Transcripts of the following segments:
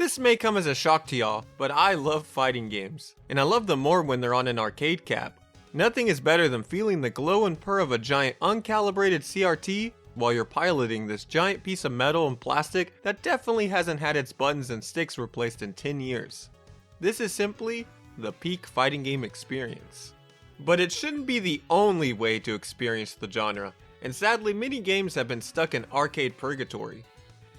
This may come as a shock to y'all, but I love fighting games, and I love them more when they're on an arcade cap. Nothing is better than feeling the glow and purr of a giant uncalibrated CRT while you're piloting this giant piece of metal and plastic that definitely hasn't had its buttons and sticks replaced in 10 years. This is simply the peak fighting game experience. But it shouldn't be the only way to experience the genre, and sadly many games have been stuck in arcade purgatory.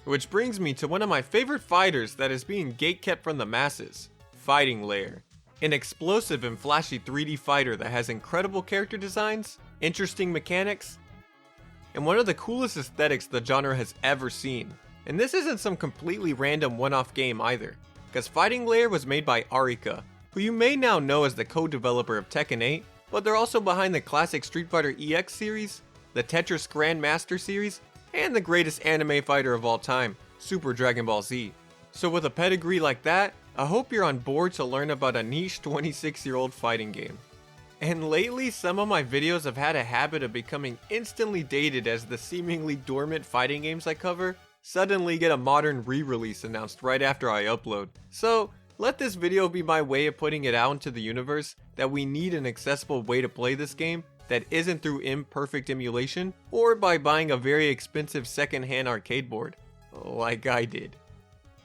Which brings me to one of my favorite fighters that is being gatekept from the masses, Fighting Lair. An explosive and flashy 3D fighter that has incredible character designs, interesting mechanics, and one of the coolest aesthetics the genre has ever seen. And this isn't some completely random one-off game either, because Fighting Lair was made by Arika, who you may now know as the co-developer of Tekken 8, but they're also behind the classic Street Fighter EX series, the Tetris Grandmaster series, and the greatest anime fighter of all time, Super Dragon Ball Z. So with a pedigree like that, I hope you're on board to learn about a niche 26-year-old fighting game. And lately, some of my videos have had a habit of becoming instantly dated as the seemingly dormant fighting games I cover suddenly get a modern re-release announced right after I upload. So, let this video be my way of putting it out into the universe that we need an accessible way to play this game that isn't through imperfect emulation or by buying a very expensive second-hand arcade board, like I did.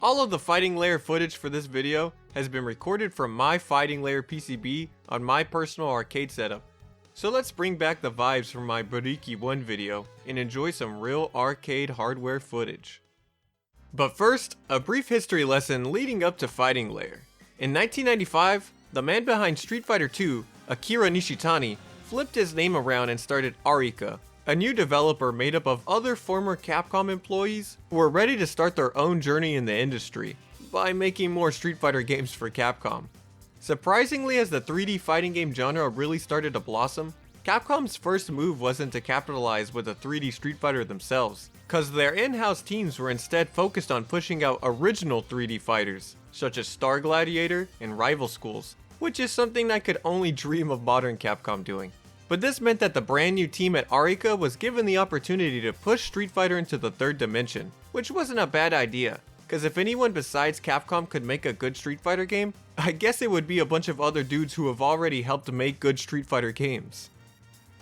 All of the Fighting Lair footage for this video has been recorded from my Fighting Lair PCB on my personal arcade setup. So let's bring back the vibes from my Bariki 1 video and enjoy some real arcade hardware footage. But first, a brief history lesson leading up to Fighting Lair. In 1995, the man behind Street Fighter II, Akira Nishitani, flipped his name around and started Arika, a new developer made up of other former Capcom employees who were ready to start their own journey in the industry by making more Street Fighter games for Capcom. Surprisingly, as the 3D fighting game genre really started to blossom, Capcom's first move wasn't to capitalize with a 3D Street Fighter themselves, cause their in-house teams were instead focused on pushing out original 3D fighters, such as Star Gladiator and Rival Schools, which is something I could only dream of modern Capcom doing. But this meant that the brand new team at Arika was given the opportunity to push Street Fighter into the third dimension, which wasn't a bad idea, cause if anyone besides Capcom could make a good Street Fighter game, I guess it would be a bunch of other dudes who have already helped make good Street Fighter games.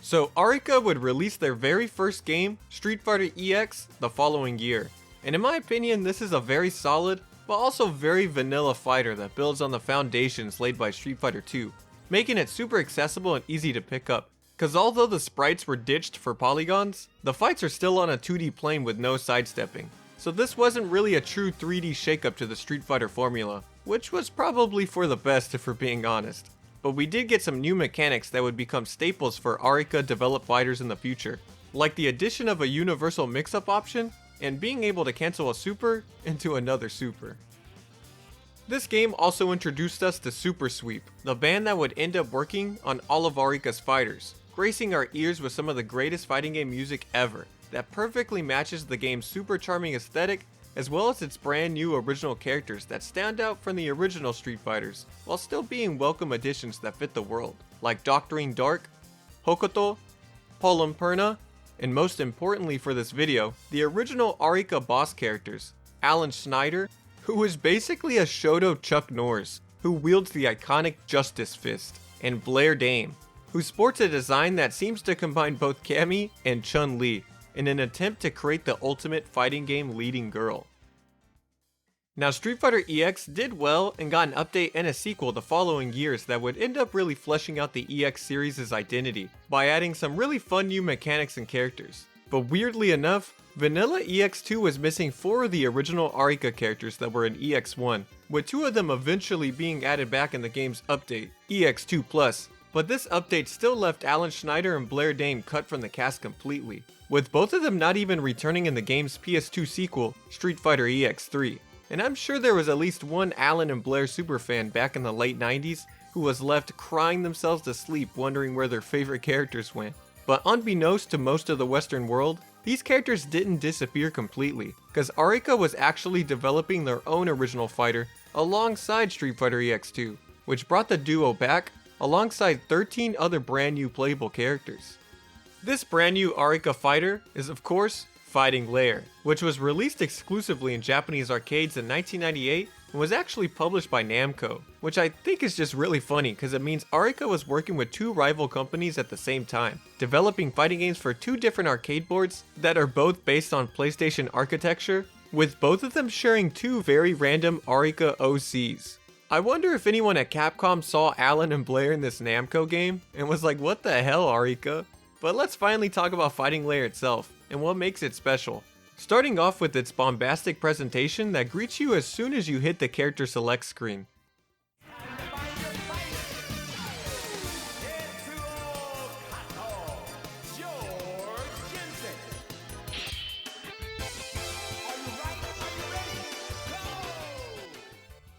So Arika would release their very first game, Street Fighter EX, the following year. And in my opinion, this is a very solid, but also very vanilla fighter that builds on the foundations laid by Street Fighter II, making it super accessible and easy to pick up. Cause although the sprites were ditched for polygons, the fights are still on a 2D plane with no sidestepping. So this wasn't really a true 3D shakeup to the Street Fighter formula, which was probably for the best if we're being honest. But we did get some new mechanics that would become staples for Arika developed fighters in the future, like the addition of a universal mix-up option and being able to cancel a super into another super. This game also introduced us to Super Sweep, the band that would end up working on all of Arika's fighters, gracing our ears with some of the greatest fighting game music ever that perfectly matches the game's super charming aesthetic as well as its brand new original characters that stand out from the original Street Fighters while still being welcome additions that fit the world, like Doctorine Dark, Hokoto, Polumperna, and most importantly for this video, the original Arika boss characters, Alan Schneider, who is basically a Shoto Chuck Norris, who wields the iconic Justice Fist, and Blair Dame, who sports a design that seems to combine both Cammy and Chun-Li in an attempt to create the ultimate fighting game leading girl. Now Street Fighter EX did well and got an update and a sequel the following years that would end up really fleshing out the EX series' identity by adding some really fun new mechanics and characters. But weirdly enough, Vanilla EX2 was missing 4 of the original Arika characters that were in EX1, with 2 of them eventually being added back in the game's update, EX2+. But this update still left Alan Schneider and Blair Dame cut from the cast completely, with both of them not even returning in the game's PS2 sequel, Street Fighter EX3. And I'm sure there was at least one Alan and Blair superfan back in the late 90s who was left crying themselves to sleep wondering where their favorite characters went. But unbeknownst to most of the Western world, these characters didn't disappear completely, because Arika was actually developing their own original fighter alongside Street Fighter EX2, which brought the duo back alongside 13 other brand new playable characters. This brand new Arika fighter is of course Fighting Lair, which was released exclusively in Japanese arcades in 1998 and was actually published by Namco, which I think is just really funny because it means Arika was working with two rival companies at the same time, developing fighting games for two different arcade boards that are both based on PlayStation architecture, with both of them sharing two very random Arika OCs. I wonder if anyone at Capcom saw Alan and Blair in this Namco game and was like, what the hell, Arika? But let's finally talk about Fighting Lair itself and what makes it special. Starting off with its bombastic presentation that greets you as soon as you hit the character select screen.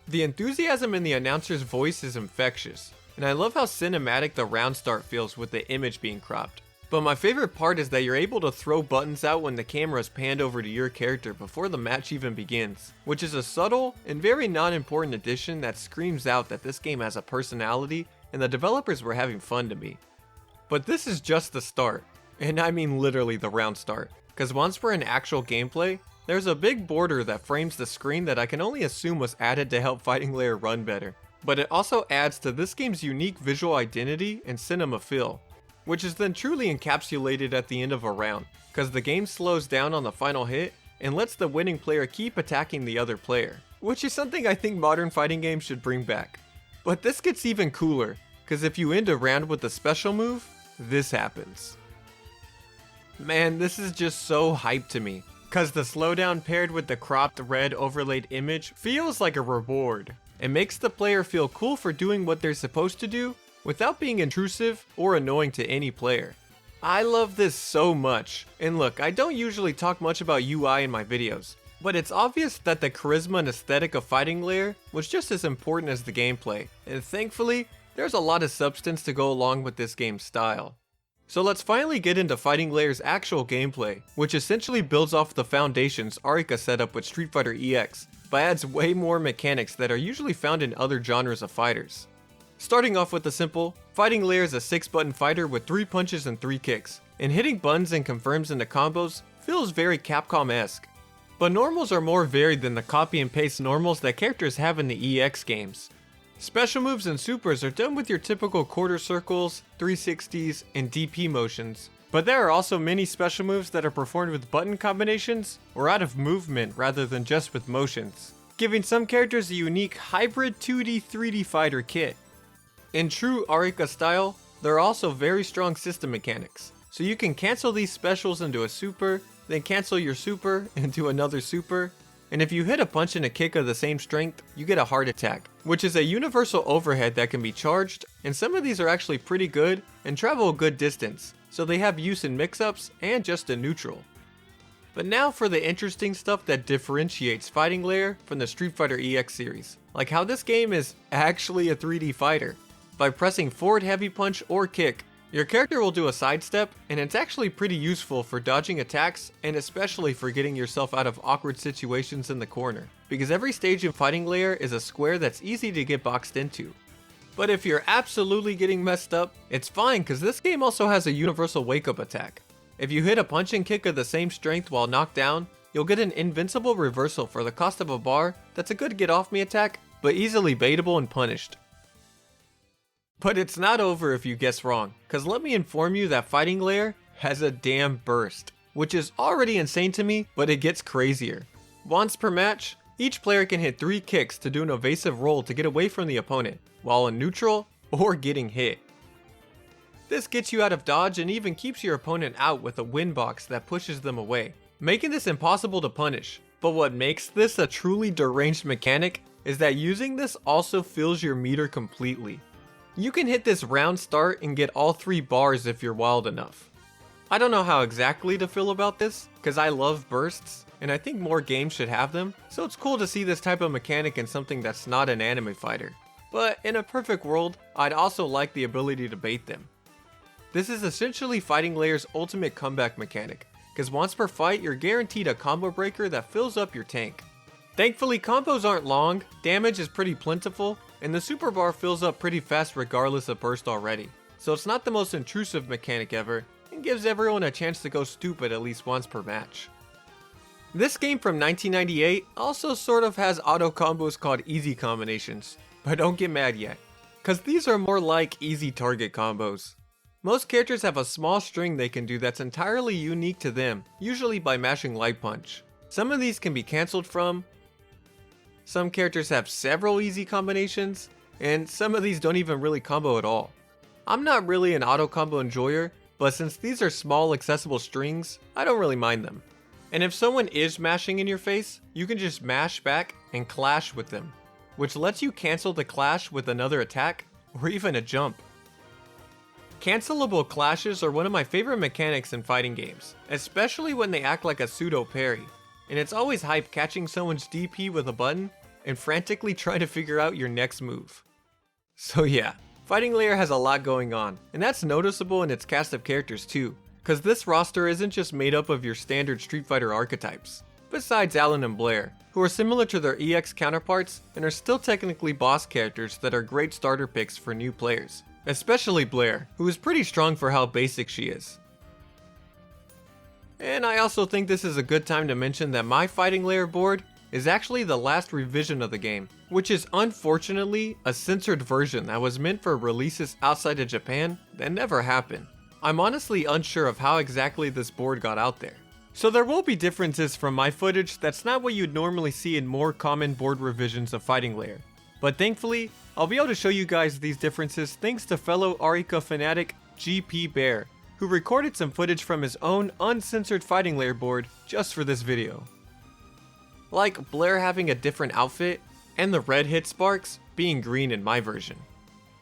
The enthusiasm in the announcer's voice is infectious, and I love how cinematic the round start feels with the image being cropped. But my favorite part is that you're able to throw buttons out when the camera is panned over to your character before the match even begins, which is a subtle and very non-important addition that screams out that this game has a personality and the developers were having fun to me. But this is just the start, and I mean literally the round start, because once we're in actual gameplay, there's a big border that frames the screen that I can only assume was added to help Fighting Lair run better. But it also adds to this game's unique visual identity and cinema feel, which is then truly encapsulated at the end of a round, because the game slows down on the final hit and lets the winning player keep attacking the other player, which is something I think modern fighting games should bring back. But this gets even cooler, because if you end a round with a special move, this happens. Man, this is just so hype to me, because the slowdown paired with the cropped red overlaid image feels like a reward. It makes the player feel cool for doing what they're supposed to do without being intrusive or annoying to any player. I love this so much, and look, I don't usually talk much about UI in my videos, but it's obvious that the charisma and aesthetic of Fighting Lair was just as important as the gameplay, and thankfully, there's a lot of substance to go along with this game's style. So let's finally get into Fighting Lair's actual gameplay, which essentially builds off the foundations Arika set up with Street Fighter EX, but adds way more mechanics that are usually found in other genres of fighters. Starting off with the simple, Fighting Lair is a 6-button fighter with 3 punches and 3 kicks, and hitting buttons and confirms into combos feels very Capcom-esque. But normals are more varied than the copy and paste normals that characters have in the EX games. Special moves and supers are done with your typical quarter circles, 360s, and DP motions, but there are also many special moves that are performed with button combinations or out of movement rather than just with motions, giving some characters a unique hybrid 2D 3D fighter kit. In true Arika style, there are also very strong system mechanics, so you can cancel these specials into a super, then cancel your super into another super, and if you hit a punch and a kick of the same strength, you get a heart attack, which is a universal overhead that can be charged, and some of these are actually pretty good and travel a good distance, so they have use in mix-ups and just in neutral. But now for the interesting stuff that differentiates Fighting Lair from the Street Fighter EX series, like how this game is actually a 3D fighter. By pressing forward heavy punch or kick, your character will do a sidestep, and it's actually pretty useful for dodging attacks and especially for getting yourself out of awkward situations in the corner, because every stage in Fighting Lair is a square that's easy to get boxed into. But if you're absolutely getting messed up, it's fine because this game also has a universal wake up attack. If you hit a punch and kick of the same strength while knocked down, you'll get an invincible reversal for the cost of a bar that's a good get off me attack, but easily baitable and punished. But it's not over if you guess wrong, cause let me inform you that Fighting Lair has a damn burst, which is already insane to me, but it gets crazier. Once per match, each player can hit 3 kicks to do an evasive roll to get away from the opponent, while in neutral or getting hit. This gets you out of dodge and even keeps your opponent out with a win box that pushes them away, making this impossible to punish. But what makes this a truly deranged mechanic is that using this also fills your meter completely. You can hit this round start and get all 3 bars if you're wild enough. I don't know how exactly to feel about this, cause I love bursts, and I think more games should have them, so it's cool to see this type of mechanic in something that's not an anime fighter. But in a perfect world, I'd also like the ability to bait them. This is essentially Fighting Lair's ultimate comeback mechanic, cause once per fight you're guaranteed a combo breaker that fills up your tank. Thankfully combos aren't long, damage is pretty plentiful, and the super bar fills up pretty fast regardless of burst already. So it's not the most intrusive mechanic ever, and gives everyone a chance to go stupid at least once per match. This game from 1998 also sort of has auto combos called easy combinations, but don't get mad yet, cause these are more like easy target combos. Most characters have a small string they can do that's entirely unique to them, usually by mashing light punch. Some of these can be cancelled from, some characters have several easy combinations, and some of these don't even really combo at all. I'm not really an auto combo enjoyer, but since these are small accessible strings, I don't really mind them. And if someone is mashing in your face, you can just mash back and clash with them, which lets you cancel the clash with another attack, or even a jump. Cancelable clashes are one of my favorite mechanics in fighting games, especially when they act like a pseudo parry, and it's always hype catching someone's DP with a button and frantically trying to figure out your next move. So yeah, Fighting Layer has a lot going on, and that's noticeable in its cast of characters too, cause this roster isn't just made up of your standard Street Fighter archetypes, besides Alan and Blair, who are similar to their EX counterparts and are still technically boss characters that are great starter picks for new players. Especially Blair, who is pretty strong for how basic she is. And I also think this is a good time to mention that my Fighting Layer board is actually the last revision of the game, which is unfortunately a censored version that was meant for releases outside of Japan that never happened. I'm honestly unsure of how exactly this board got out there. So there will be differences from my footage that's not what you'd normally see in more common board revisions of Fighting Layer. But thankfully, I'll be able to show you guys these differences thanks to fellow Arika fanatic GP Bear, who recorded some footage from his own uncensored Fighting Layer board just for this video. Like Blair having a different outfit, and the red hit sparks being green in my version.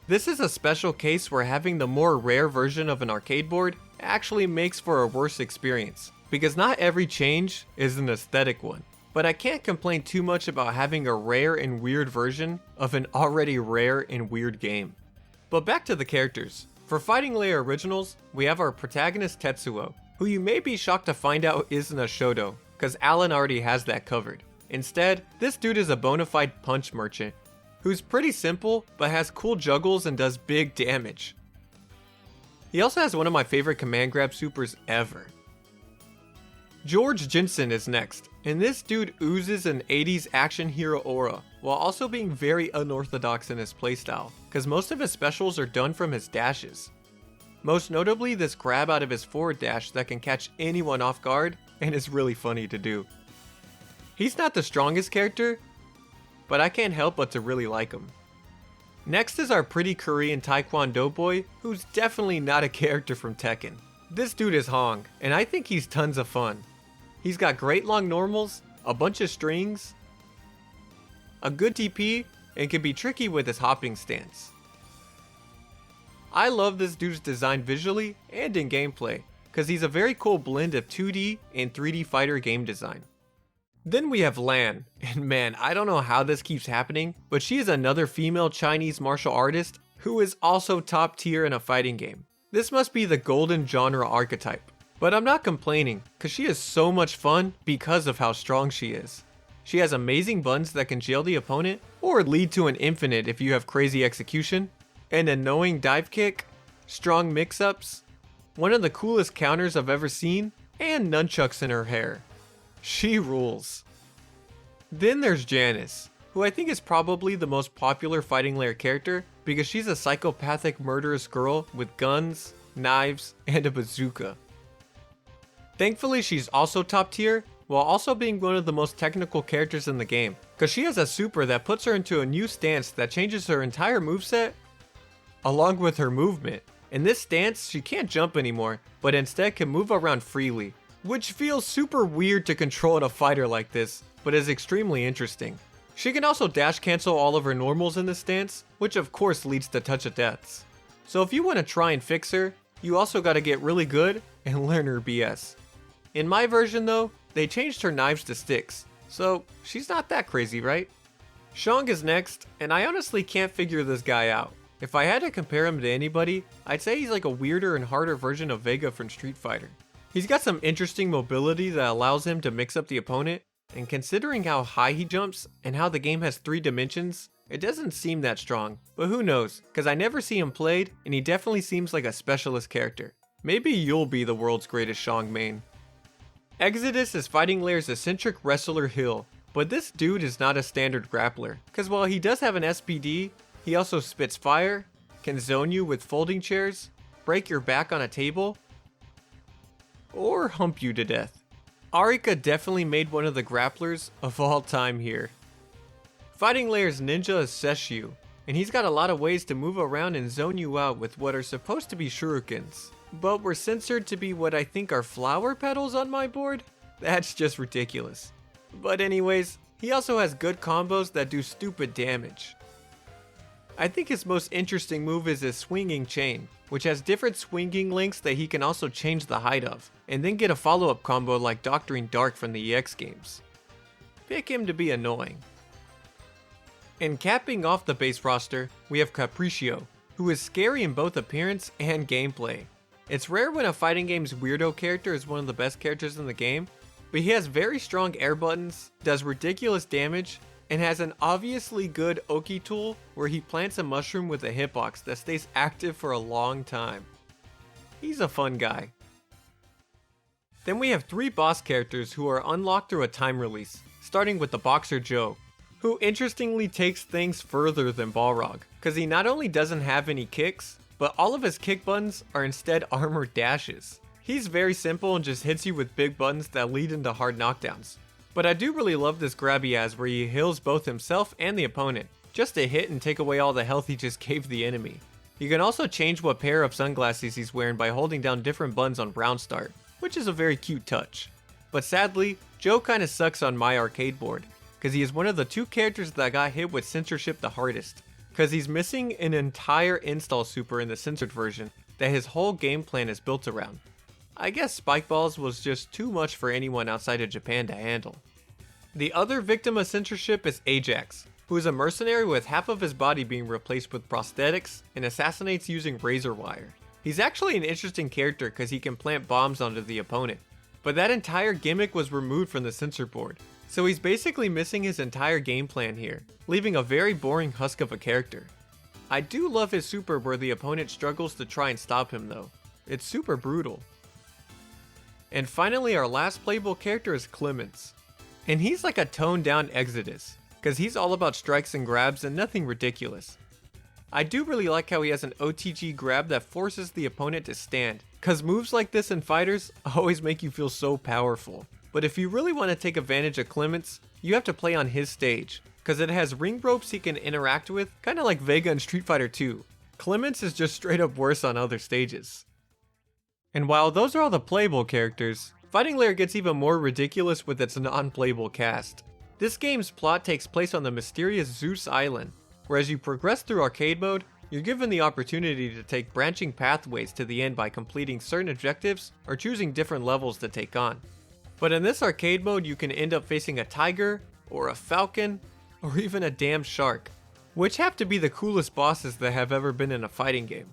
This is a special case where having the more rare version of an arcade board actually makes for a worse experience, because not every change is an aesthetic one. But I can't complain too much about having a rare and weird version of an already rare and weird game. But back to the characters. For Fighting Layer Originals, we have our protagonist Tetsuo, who you may be shocked to find out isn't a Shoto, cause Alan already has that covered. Instead, this dude is a bona fide punch merchant, who's pretty simple but has cool juggles and does big damage. He also has one of my favorite command grab supers ever. George Jensen is next, and this dude oozes an 80s action hero aura, while also being very unorthodox in his playstyle, cause most of his specials are done from his dashes. Most notably this grab out of his forward dash that can catch anyone off guard, and is really funny to do. He's not the strongest character, but I can't help but to really like him. Next is our pretty Korean Taekwondo boy, who's definitely not a character from Tekken. This dude is Hong, and I think he's tons of fun. He's got great long normals, a bunch of strings, a good TP, and can be tricky with his hopping stance. I love this dude's design visually and in gameplay, cause he's a very cool blend of 2D and 3D fighter game design. Then we have Lan, and man, I don't know how this keeps happening, but she is another female Chinese martial artist who is also top tier in a fighting game. This must be the golden genre archetype. But I'm not complaining, cause she is so much fun because of how strong she is. She has amazing buns that can jail the opponent, or lead to an infinite if you have crazy execution, an annoying dive kick, strong mix-ups, one of the coolest counters I've ever seen, and nunchucks in her hair. She rules. Then there's Janice, who I think is probably the most popular Fighting Layer character because she's a psychopathic murderous girl with guns, knives, and a bazooka. Thankfully, she's also top tier, while also being one of the most technical characters in the game, cause she has a super that puts her into a new stance that changes her entire moveset, along with her movement. In this stance, she can't jump anymore, but instead can move around freely, which feels super weird to control in a fighter like this, but is extremely interesting. She can also dash cancel all of her normals in this stance, which of course leads to touch of deaths. So if you want to try and fix her, you also gotta get really good and learn her BS. In my version though, they changed her knives to sticks, so she's not that crazy, right? Shang is next, and I honestly can't figure this guy out. If I had to compare him to anybody, I'd say he's like a weirder and harder version of Vega from Street Fighter. He's got some interesting mobility that allows him to mix up the opponent, and considering how high he jumps and how the game has 3 dimensions, it doesn't seem that strong, but who knows, cause I never see him played and he definitely seems like a specialist character. Maybe you'll be the world's greatest Shang main. Exodus is Fighting Lair's eccentric wrestler Hill, but this dude is not a standard grappler, cause while he does have an SPD, he also spits fire, can zone you with folding chairs, break your back on a table, or hump you to death. Arika definitely made one of the grapplers of all time here. Fighting Lair's ninja is Sesshu, and he's got a lot of ways to move around and zone you out with what are supposed to be shurikens, but were censored to be what I think are flower petals on my board? That's just ridiculous. But anyways, he also has good combos that do stupid damage. I think his most interesting move is his swinging chain, which has different swinging links that he can also change the height of, and then get a follow-up combo like Doctoring Dark from the EX games. Pick him to be annoying. And capping off the base roster, we have Capriccio, who is scary in both appearance and gameplay. It's rare when a fighting game's weirdo character is one of the best characters in the game, but he has very strong air buttons, does ridiculous damage, and has an obviously good Oki tool where he plants a mushroom with a hitbox that stays active for a long time. He's a fun guy. Then we have 3 boss characters who are unlocked through a time release, starting with the Boxer Joe, who interestingly takes things further than Balrog, cause he not only doesn't have any kicks, but all of his kick buttons are instead armored dashes. He's very simple and just hits you with big buttons that lead into hard knockdowns. But I do really love this grab he has where he heals both himself and the opponent, just to hit and take away all the health he just gave the enemy. You can also change what pair of sunglasses he's wearing by holding down different buttons on round start, which is a very cute touch. But sadly, Joe kinda sucks on my arcade board, cause he is one of the 2 characters that got hit with censorship the hardest, cause he's missing an entire install super in the censored version that his whole game plan is built around. I guess Spike Balls was just too much for anyone outside of Japan to handle. The other victim of censorship is Ajax, who is a mercenary with half of his body being replaced with prosthetics and assassinates using razor wire. He's actually an interesting character because he can plant bombs onto the opponent, but that entire gimmick was removed from the censor board, so he's basically missing his entire game plan here, leaving a very boring husk of a character. I do love his super where the opponent struggles to try and stop him though. It's super brutal. And finally, our last playable character is Clemens. And he's like a toned down Exodus, cause he's all about strikes and grabs and nothing ridiculous. I do really like how he has an OTG grab that forces the opponent to stand, cause moves like this in fighters always make you feel so powerful. But if you really want to take advantage of Clemens, you have to play on his stage, cause it has ring ropes he can interact with, kinda like Vega in Street Fighter 2. Clemens is just straight up worse on other stages. And while those are all the playable characters, Fighting Lair gets even more ridiculous with its non-playable cast. This game's plot takes place on the mysterious Zeus Island, where as you progress through arcade mode, you're given the opportunity to take branching pathways to the end by completing certain objectives or choosing different levels to take on. But in this arcade mode, you can end up facing a tiger, or a falcon, or even a damn shark, which have to be the coolest bosses that have ever been in a fighting game.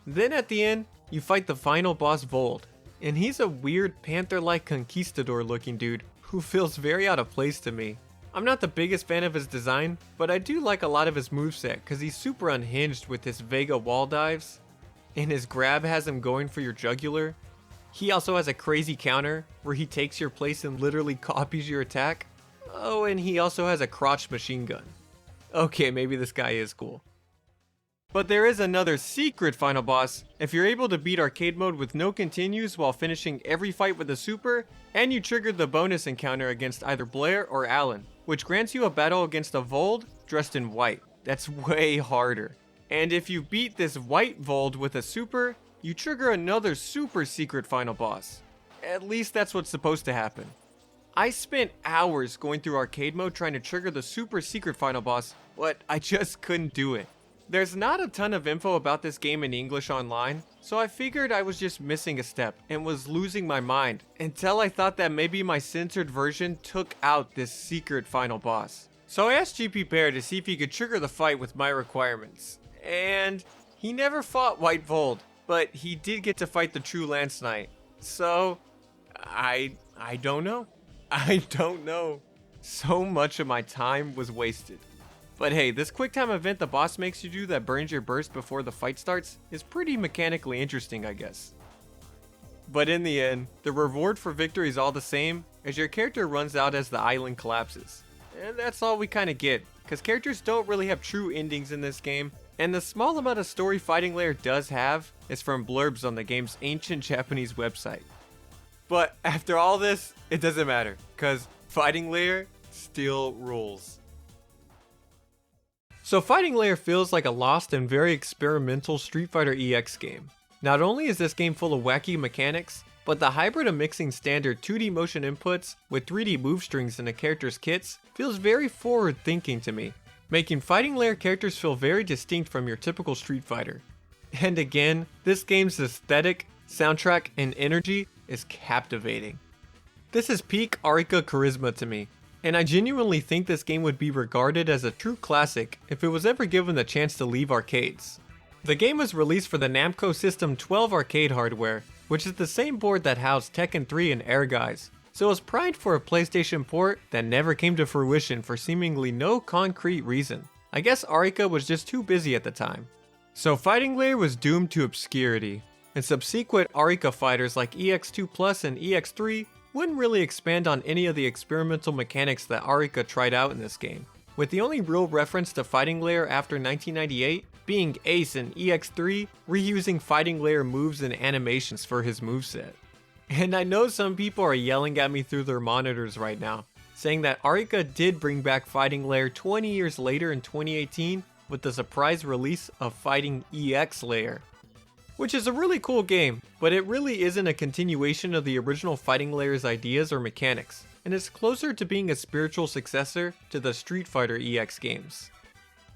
Then at the end, you fight the final boss Vold, and he's a weird panther-like conquistador looking dude who feels very out of place to me. I'm not the biggest fan of his design, but I do like a lot of his moveset cause he's super unhinged with his Vega wall dives, and his grab has him going for your jugular. He also has a crazy counter where he takes your place and literally copies your attack. Oh, and he also has a crotch machine gun. Okay, maybe this guy is cool. But there is another secret final boss if you're able to beat arcade mode with no continues while finishing every fight with a super, and you triggered the bonus encounter against either Blair or Alan, which grants you a battle against a Vold dressed in white. That's way harder. And if you beat this white Vold with a super, you trigger another super secret final boss. At least that's what's supposed to happen. I spent hours going through arcade mode trying to trigger the super secret final boss, but I just couldn't do it. There's not a ton of info about this game in English online, so I figured I was just missing a step and was losing my mind until I thought that maybe my censored version took out this secret final boss. So I asked GP Bear to see if he could trigger the fight with my requirements, and he never fought White Vold, but he did get to fight the true Lance Knight. So I don't know. I don't know. So much of my time was wasted. But hey, this quick time event the boss makes you do that burns your burst before the fight starts is pretty mechanically interesting, I guess. But in the end, the reward for victory is all the same, as your character runs out as the island collapses. And that's all we kinda get, cause characters don't really have true endings in this game, and the small amount of story Fighting Lair does have is from blurbs on the game's ancient Japanese website. But after all this, it doesn't matter, cause Fighting Lair still rules. So Fighting Lair feels like a lost and very experimental Street Fighter EX game. Not only is this game full of wacky mechanics, but the hybrid of mixing standard 2D motion inputs with 3D move strings in a character's kits feels very forward thinking to me, making Fighting Lair characters feel very distinct from your typical Street Fighter. And again, this game's aesthetic, soundtrack, and energy is captivating. This is peak Arika charisma to me, and I genuinely think this game would be regarded as a true classic if it was ever given the chance to leave arcades. The game was released for the Namco System 12 arcade hardware, which is the same board that housed Tekken 3 and Air Guys, so it was primed for a PlayStation port that never came to fruition for seemingly no concrete reason. I guess Arika was just too busy at the time. So Fighting Lair was doomed to obscurity, and subsequent Arika fighters like EX2 Plus and EX3 wouldn't really expand on any of the experimental mechanics that Arika tried out in this game, with the only real reference to Fighting Lair after 1998 being Ace in EX3 reusing Fighting Lair moves and animations for his moveset. And I know some people are yelling at me through their monitors right now, saying that Arika did bring back Fighting Lair 20 years later in 2018 with the surprise release of Fighting EX Lair. Which is a really cool game, but it really isn't a continuation of the original Fighting Lair's ideas or mechanics, and is closer to being a spiritual successor to the Street Fighter EX games.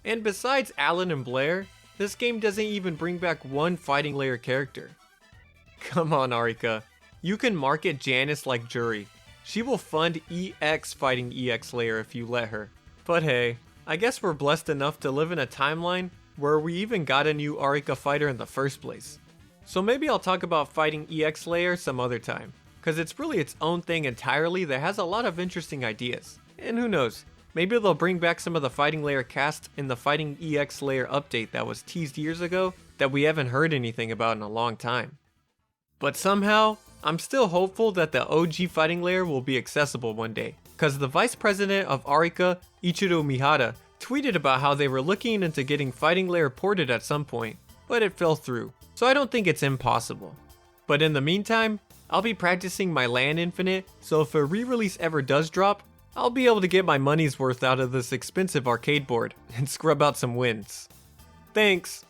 And besides Alan and Blair, this game doesn't even bring back one Fighting Lair character. Come on Arika, you can market Janice like Jury. She will fund EX Fighting EX Lair if you let her. But hey, I guess we're blessed enough to live in a timeline where we even got a new Arika fighter in the first place. So maybe I'll talk about Fighting EX Lair some other time, cause it's really its own thing entirely that has a lot of interesting ideas. And who knows, maybe they'll bring back some of the Fighting Lair cast in the Fighting EX Lair update that was teased years ago that we haven't heard anything about in a long time. But somehow, I'm still hopeful that the OG Fighting Lair will be accessible one day, cause the vice president of Arika, Ichiro Mihara, tweeted about how they were looking into getting Fighting Lair ported at some point, but it fell through, so I don't think it's impossible. But in the meantime, I'll be practicing my Land Infinite, so if a re-release ever does drop, I'll be able to get my money's worth out of this expensive arcade board and scrub out some wins. Thanks!